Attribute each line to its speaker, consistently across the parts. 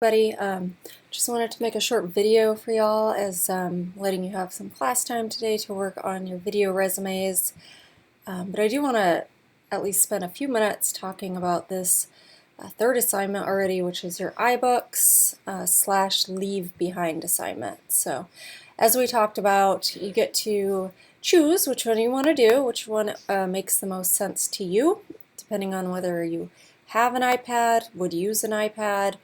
Speaker 1: Everybody. Just wanted to make a short video for y'all as letting you have some class time today to work on your video resumes. But I do want to at least spend a few minutes talking about this third assignment already, which is your iBooks / leave behind assignment. So as we talked about, you get to choose which one you want to do, which one makes the most sense to you, depending on whether you have an iPad, would use an iPad,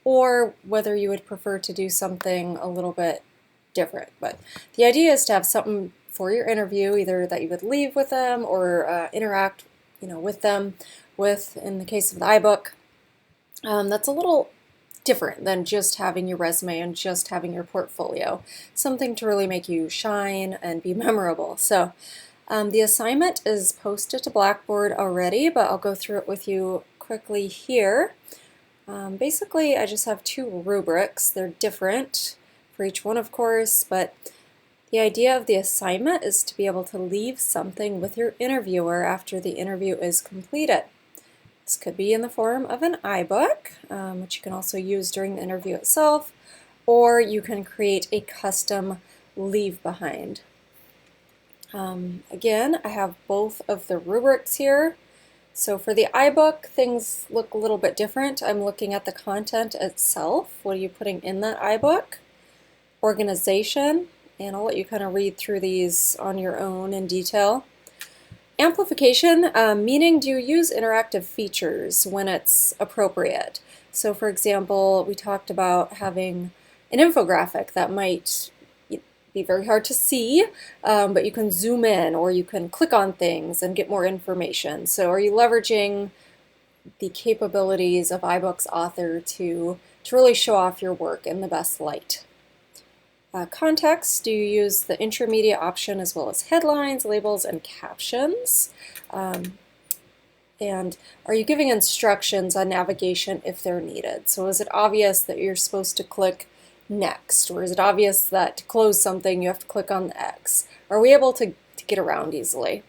Speaker 1: or whether you would prefer to do something a little bit different. But the idea is to have something for your interview, either that you would leave with them or interact, with them with, in the case of the iBook, that's a little different than just having your resume and just having your portfolio. Something to really make you shine and be memorable. So the assignment is posted to Blackboard already, but I'll go through it with you quickly here. Basically, I just have two rubrics. They're different for each one, of course, but the idea of the assignment is to be able to leave something with your interviewer after the interview is completed. This could be in the form of an iBook, which you can also use during the interview itself, or you can create a custom leave behind. Again, I have both of the rubrics here. So for the iBook, things look a little bit different. I'm looking at the content itself. What are you putting in that iBook? Organization, and I'll let you kind of read through these on your own in detail. Amplification, meaning do you use interactive features when it's appropriate? So for example, we talked about having an infographic that might be very hard to see, but you can zoom in or you can click on things and get more information. So are you leveraging the capabilities of Ibooks Author to really show off your work in the best light? Context, do you use the intermediate option as well as headlines, labels, and captions? And are you giving instructions on navigation if they're needed? So is it obvious that you're supposed to click next, or is it obvious that to close something you have to click on the X? Are we able to get around easily?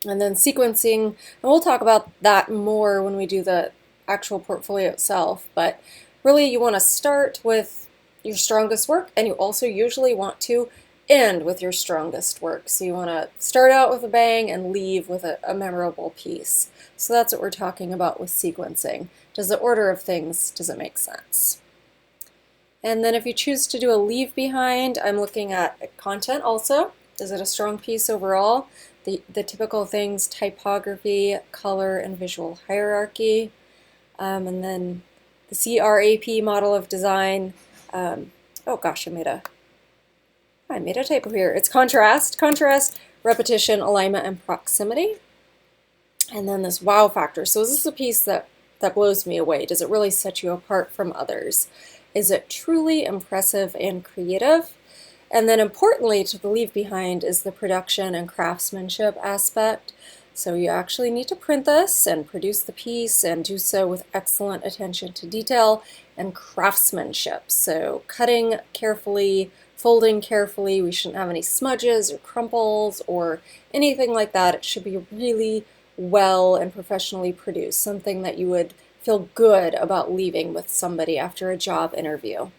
Speaker 1: And then sequencing, and we'll talk about that more when we do the actual portfolio itself, but really you want to start with your strongest work, and you also usually want to end with your strongest work. So you want to start out with a bang and leave with a memorable piece. So that's what we're talking about with sequencing. Does the order of things, does it make sense? And then if you choose to do a leave behind, I'm looking at content also. Is it a strong piece overall? The typical things, typography, color, and visual hierarchy. And then the CRAP model of design. Oh gosh, I made a typo here. It's contrast, repetition, alignment, and proximity. And then this wow factor. So is this a piece that blows me away? Does it really set you apart from others? Is it truly impressive and creative? And then importantly to the leave behind is the production and craftsmanship aspect. So you actually need to print this and produce the piece and do so with excellent attention to detail and craftsmanship. So cutting carefully, folding carefully, we shouldn't have any smudges or crumples or anything like that. It should be really well and professionally produced, something that you would feel good about leaving with somebody after a job interview.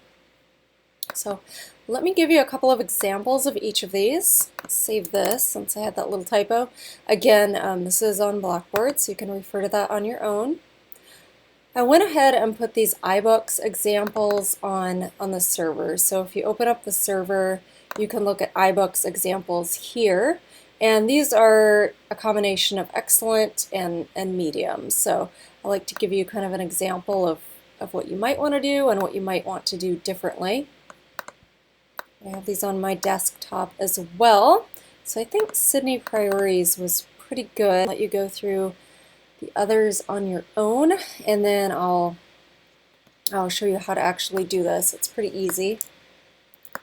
Speaker 1: So let me give you a couple of examples of each of these. Save this since I had that little typo. Again, this is on Blackboard, so you can refer to that on your own. I went ahead and put these iBooks examples on the server. So if you open up the server, you can look at iBooks examples here. And these are a combination of excellent and medium. So I like to give you kind of an example of what you might want to do and what you might want to do differently. I have these on my desktop as well. So I think Sydney Priorities was pretty good. I'll let you go through the others on your own, and then I'll show you how to actually do this. It's pretty easy.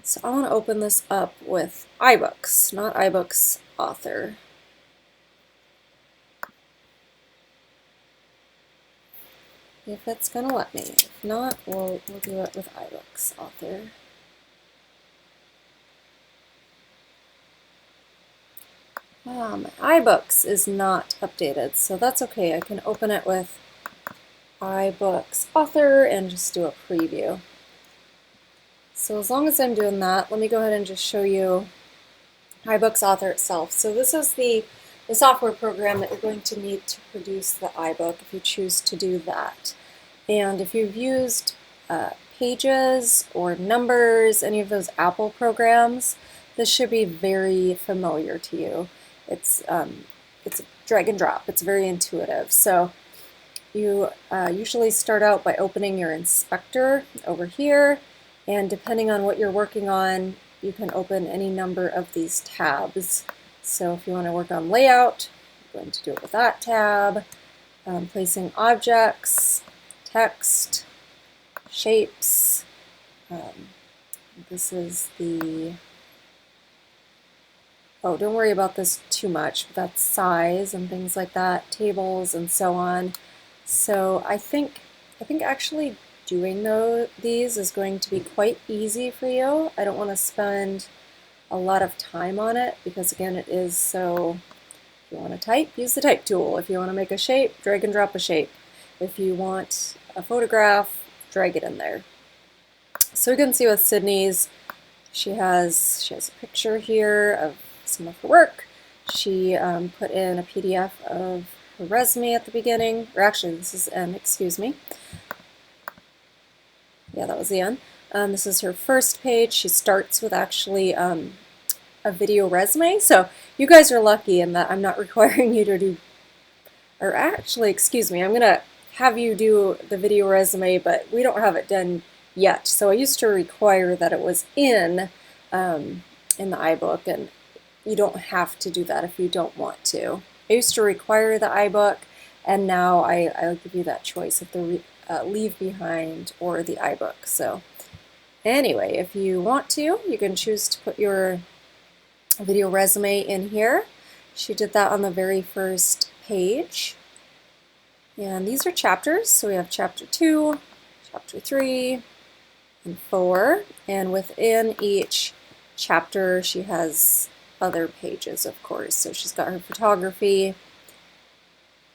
Speaker 1: So I want to open this up with iBooks, not Ibooks Author. If it's going to let me. If not, we'll do it with Ibooks Author. My iBooks is not updated, so that's okay. I can open it with Ibooks Author and just do a preview. So as long as I'm doing that, let me go ahead and just show you Ibooks Author itself. So this is the software program that you're going to need to produce the iBook if you choose to do that. And if you've used Pages or Numbers, any of those Apple programs, this should be very familiar to you. It's drag and drop. It's very intuitive. So you usually start out by opening your inspector over here, and depending on what you're working on, you can open any number of these tabs. So if you want to work on layout, I'm going to do it with that tab. Placing objects, text, shapes. This is the, oh, don't worry about this too much, but that's size and things like that, tables and so on. So I think actually doing these is going to be quite easy for you. I don't want to spend a lot of time on it because, again, it is so, if you want to type, use the type tool. If you want to make a shape, drag and drop a shape. If you want a photograph, drag it in there. So you can see with Sydney's, she has a picture here of some of her work. She put in a PDF of her resume at the beginning, or actually this is N, excuse me. Yeah, that was the N. This is her first page. She starts with actually a video resume. So you guys are lucky in that I'm not requiring you to do, or actually, excuse me, I'm going to have you do the video resume, but we don't have it done yet. So I used to require that it was in the iBook, and you don't have to do that if you don't want to. I used to require the iBook, and now I'll give you that choice of the Leave Behind or the iBook. So anyway, if you want to, you can choose to put your video resume in here. She did that on the very first page. And these are chapters, so we have chapter 2, chapter 3, and 4. And within each chapter, she has other pages, of course. So she's got her photography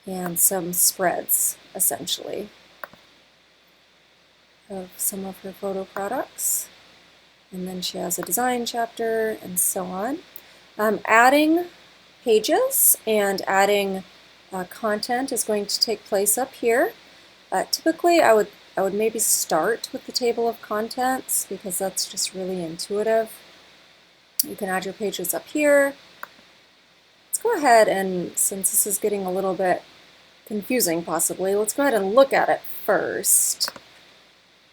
Speaker 1: and some spreads, essentially, of some of her photo products. And then she has a design chapter and so on. Adding pages and adding content is going to take place up here. Typically I would maybe start with the table of contents because that's just really intuitive. You can add your pages up here. Let's go ahead and, since this is getting a little bit confusing possibly, let's go ahead and look at it first.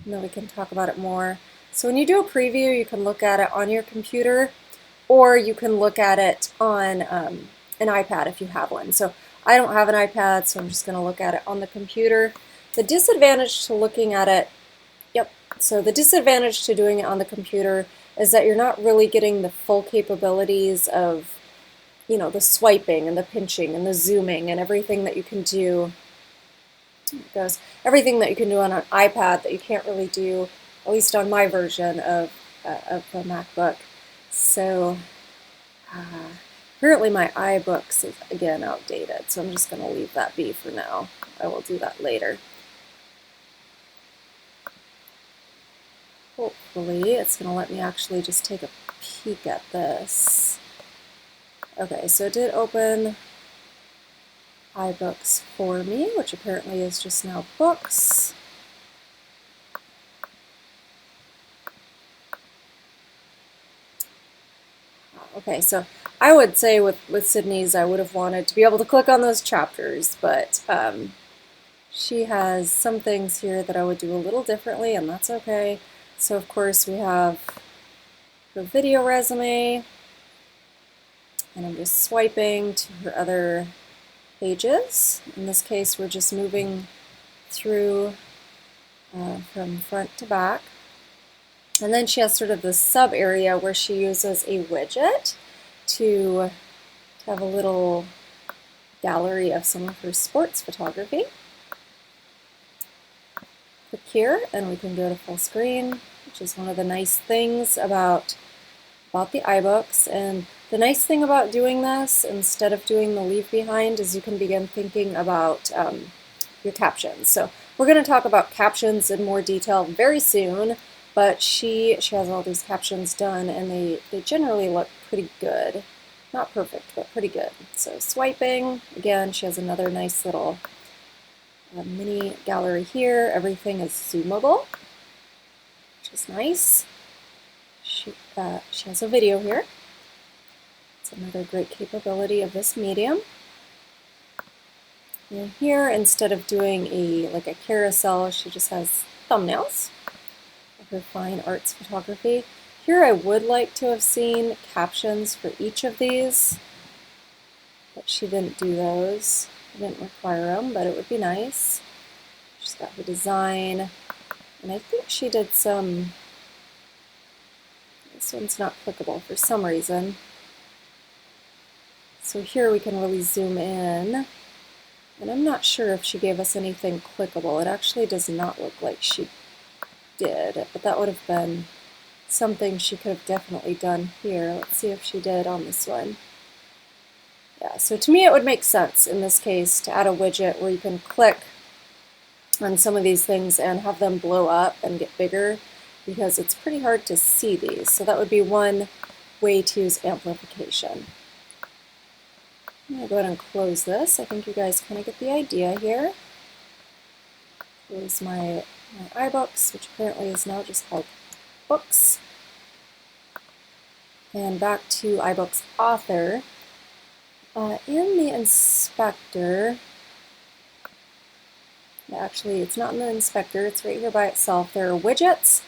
Speaker 1: And then we can talk about it more. So when you do a preview, you can look at it on your computer, or you can look at it on an iPad if you have one. So I don't have an iPad, so I'm just going to look at it on the computer. The disadvantage to looking at it, so the disadvantage to doing it on the computer is that you're not really getting the full capabilities of, you know, the swiping and the pinching and the zooming and everything that you can do. Everything that you can do on an iPad that you can't really do, at least on my version of the MacBook. So apparently my iBooks is again outdated, so I'm just going to leave that be for now. I will do that later. Hopefully it's going to let me actually just take a peek at this. Okay, so it did open iBooks for me, which apparently is just now books. Okay, so I would say with Sydney's, I would have wanted to be able to click on those chapters, but she has some things here that I would do a little differently, and that's okay. So of course we have her video resume, and I'm just swiping to her other pages. In this case, we're just moving through from front to back. And then she has sort of this sub area where she uses a widget to have a little gallery of some of her sports photography. Click here and we can go to full screen, which is one of the nice things about the iBooks. And the nice thing about doing this, instead of doing the leave behind, is you can begin thinking about your captions. So We're going to talk about captions in more detail very soon, but she has all these captions done, and they generally look pretty good. Not perfect, but pretty good. So swiping, again, she has another nice little mini gallery here. Everything is zoomable, which is nice. She has a video here. It's another great capability of this medium. And here, instead of doing like a carousel, she just has thumbnails of her fine arts photography. Here I would like to have seen captions for each of these, but she didn't do those. She didn't require them, but it would be nice. She's got her design, and I think she did some, this one's not clickable for some reason. So here we can really zoom in, and I'm not sure if she gave us anything clickable. It actually does not look like she did, but that would have been something she could have definitely done here. Let's see if she did on this one. Yeah, so to me it would make sense in this case to add a widget where you can click on some of these things and have them blow up and get bigger, because it's pretty hard to see these. So that would be one way to use amplification. I'm going to go ahead and close this. I think you guys kind of get the idea here. Close my iBooks, which apparently is now just called Books. And back to Ibooks Author. In the inspector, actually it's not in the inspector, it's right here by itself. There are widgets,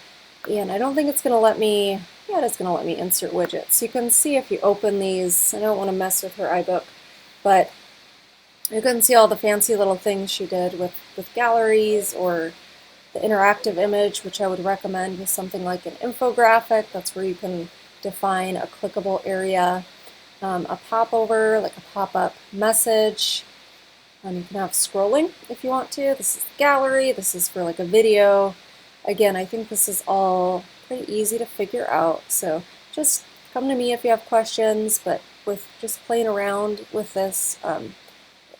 Speaker 1: and I don't think it's going to let me, yeah, it is going to let me insert widgets. You can see if you open these, I don't want to mess with her iBook, but you can see all the fancy little things she did with galleries, or the interactive image, which I would recommend with something like an infographic. That's where you can define a clickable area. A popover, like a pop-up message. You can have scrolling if you want to. This is the gallery. This is for like a video. Again, I think this is all pretty easy to figure out. So just come to me if you have questions, but with just playing around with this, I'm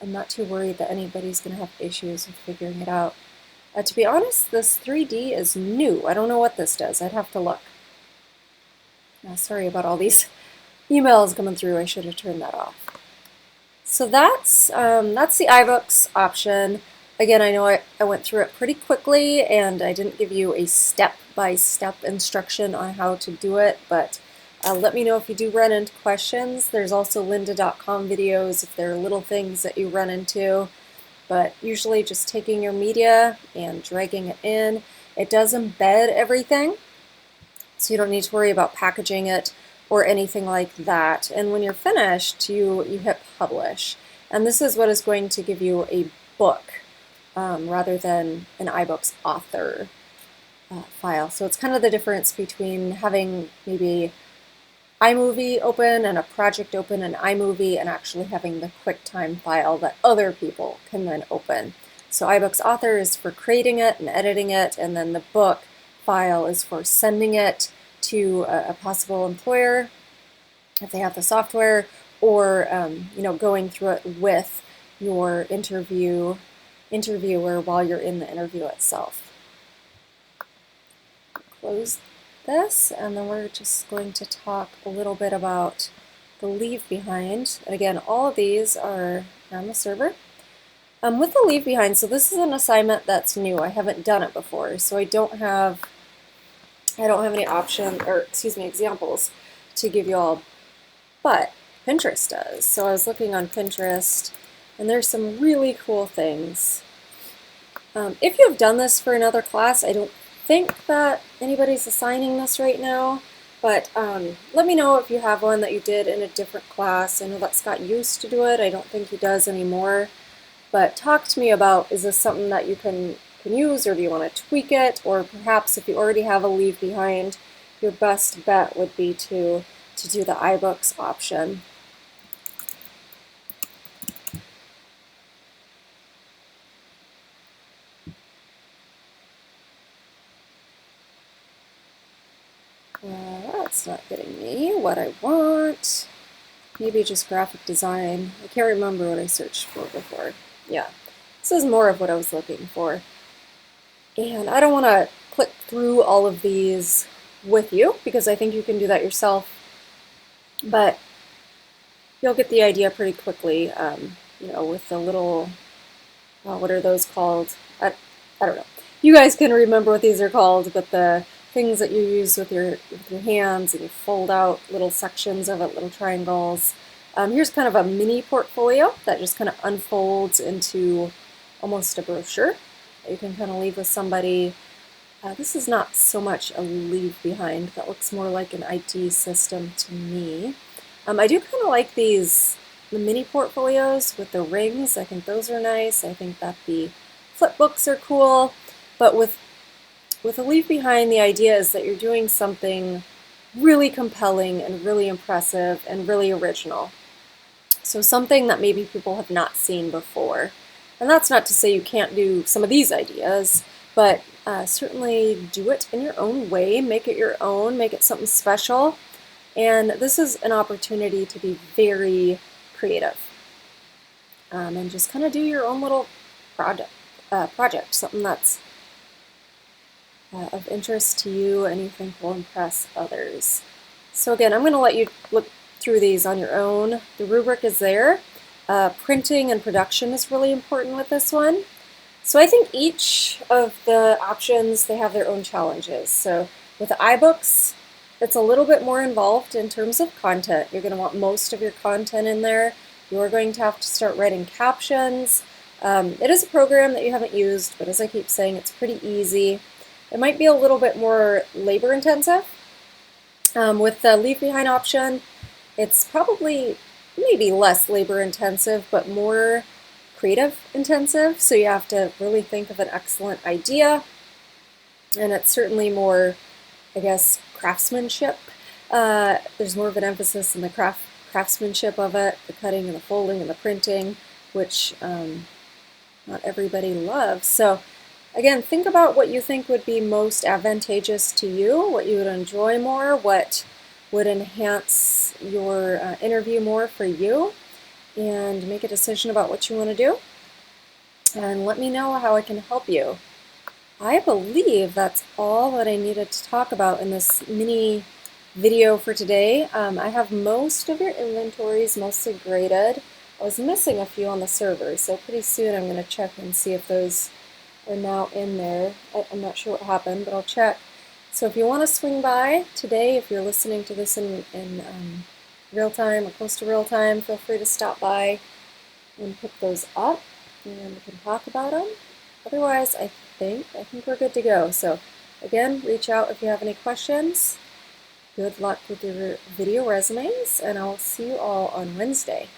Speaker 1: not too worried that anybody's going to have issues with figuring it out. To be honest, this 3D is new. I don't know what this does. I'd have to look. Sorry about all these emails coming through. I should have turned that off. So that's the iBooks option. Again, I know I went through it pretty quickly, and I didn't give you a step-by-step instruction on how to do it, but let me know if you do run into questions. There's also lynda.com videos if there are little things that you run into. But usually just taking your media and dragging it in. It does embed everything, so you don't need to worry about packaging it or anything like that. And when you're finished, you hit publish. And this is what is going to give you a book rather than an Ibooks Author file. So it's kind of the difference between having maybe iMovie open and a project open in iMovie, and actually having the QuickTime file that other people can then open. So Ibooks Author is for creating it and editing it, and then the book file is for sending it to a possible employer if they have the software, or going through it with your interviewer while you're in the interview itself. Close this, and then we're just going to talk a little bit about the leave behind. And again, all of these are on the server. With the leave behind, so this is an assignment that's new. I haven't done it before, so I don't have any examples to give you all, but Pinterest does. So I was looking on Pinterest, and there's some really cool things. If you've done this for another class, I don't think that anybody's assigning this right now, but let me know if you have one that you did in a different class. I know that Scott used to do it. I don't think he does anymore, but talk to me about, is this something that you can use, or do you want to tweak it? Or perhaps if you already have a leave behind, your best bet would be to do the iBooks option. That's not getting me what I want. Maybe just graphic design. I can't remember what I searched for before. Yeah, this is more of what I was looking for. And I don't want to click through all of these with you because I think you can do that yourself, but you'll get the idea pretty quickly, with the little, what are those called? I don't know. You guys can remember what these are called, but the things that you use with your hands and you fold out little sections of it, little triangles. Here's kind of a mini portfolio that just kind of unfolds into almost a brochure that you can kind of leave with somebody. This is not so much a leave behind. That looks more like an ID system to me. I do kind of like the mini portfolios with the rings. I think those are nice. I think that the flip books are cool. But with a leave behind, the idea is that you're doing something really compelling and really impressive and really original. So something that maybe people have not seen before. And that's not to say you can't do some of these ideas, but certainly do it in your own way, make it your own, make it something special. And this is an opportunity to be very creative and just kind of do your own little project, something that's of interest to you and you think will impress others. So again, I'm going to let you look through these on your own. The rubric is there. Printing and production is really important with this one. So I think each of the options, they have their own challenges. So with the iBooks, it's a little bit more involved in terms of content. You're going to want most of your content in there. You're going to have to start writing captions. It is a program that you haven't used, but as I keep saying, it's pretty easy. It might be a little bit more labor intensive. With the leave behind option, it's probably maybe less labor intensive, but more creative intensive. So you have to really think of an excellent idea. And it's certainly more, I guess, craftsmanship. There's more of an emphasis in the craftsmanship of it, the cutting and the folding and the printing, which not everybody loves. So again, think about what you think would be most advantageous to you, what you would enjoy more, what would enhance your interview more for you, and make a decision about what you want to do. And let me know how I can help you. I believe that's all that I needed to talk about in this mini video for today. I have most of your inventories mostly graded. I was missing a few on the server, so pretty soon I'm going to check and see if those are now in there. I'm not sure what happened, but I'll check. So if you want to swing by today, if you're listening to this in real time or close to real time, feel free to stop by and pick those up and we can talk about them. Otherwise, I think we're good to go. So again, reach out if you have any questions. Good luck with your video resumes, and I'll see you all on Wednesday.